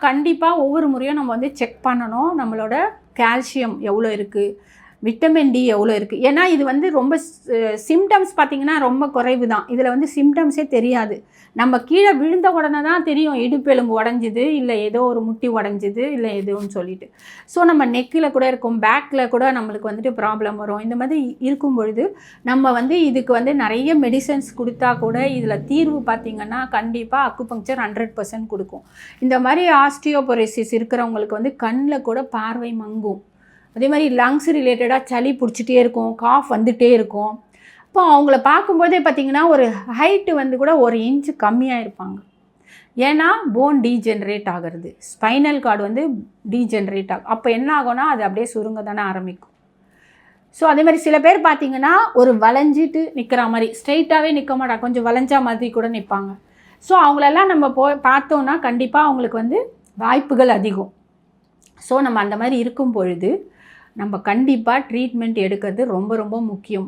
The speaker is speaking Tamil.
கண்டிப்பாக ஒவ்வொரு முறையும் நம்ம வந்து செக் பண்ணணும். நம்மளோட கால்சியம் எவ்வளோ இருக்குது, விட்டமின் டி எவ்வளோ இருக்குது. ஏன்னா இது வந்து ரொம்ப சிம்டம்ஸ் பார்த்திங்கன்னா ரொம்ப குறைவு தான். இதில் வந்து சிம்டம்ஸே தெரியாது. நம்ம கீழே விழுந்த உடனே தான் தெரியும் இடுப்பெலும்பு உடஞ்சிது, இல்லை ஏதோ ஒரு முட்டி உடஞ்சிது, இல்லை எதுவும் சொல்லிட்டு. ஸோ நம்ம நெக்கில் கூட இருக்கும், பேக்கில் கூட நம்மளுக்கு வந்துட்டு ப்ராப்ளம் வரும். இந்த மாதிரி இருக்கும் பொழுது நம்ம வந்து இதுக்கு வந்து நிறைய மெடிசன்ஸ் கொடுத்தா கூட இதில் தீர்வு பார்த்திங்கன்னா கண்டிப்பாக அக்குபங்க்சர் 100% கொடுக்கும். இந்த மாதிரி ஆஸ்டியோபொரோசிஸ் இருக்கிறவங்களுக்கு வந்து கண்ணில் கூட பார்வை மங்கும். அதே மாதிரி லங்ஸ் ரிலேட்டடாக சளி பிடிச்சிட்டே இருக்கும், காஃப் வந்துகிட்டே இருக்கும். இப்போ அவங்கள பார்க்கும்போதே பார்த்திங்கன்னா ஒரு ஹைட்டு வந்து கூட 1 இன்ச்சு கம்மியாக இருப்பாங்க. ஏன்னா போன் டீஜென்ரேட் ஆகிறது, ஸ்பைனல் கார்டு வந்து டீஜென்ரேட் ஆகும். அப்போ என்ன ஆகும்னா அது அப்படியே சுருங்க தானே ஆரம்பிக்கும். ஸோ அதே மாதிரி சில பேர் பார்த்திங்கன்னா ஒரு வளைஞ்சிட்டு நிற்கிற மாதிரி, ஸ்ட்ரைட்டாகவே நிற்க மாட்டாங்க, கொஞ்சம் வளைஞ்சா மாதிரி கூட நிற்பாங்க. ஸோ அவங்களெல்லாம் நம்ம பார்த்தோன்னா கண்டிப்பாக அவங்களுக்கு வந்து வாய்ப்புகள் அதிகம். ஸோ நம்ம அந்த மாதிரி இருக்கும் பொழுது நம்ம கண்டிப்பாக ட்ரீட்மெண்ட் எடுக்கிறது ரொம்ப ரொம்ப முக்கியம்.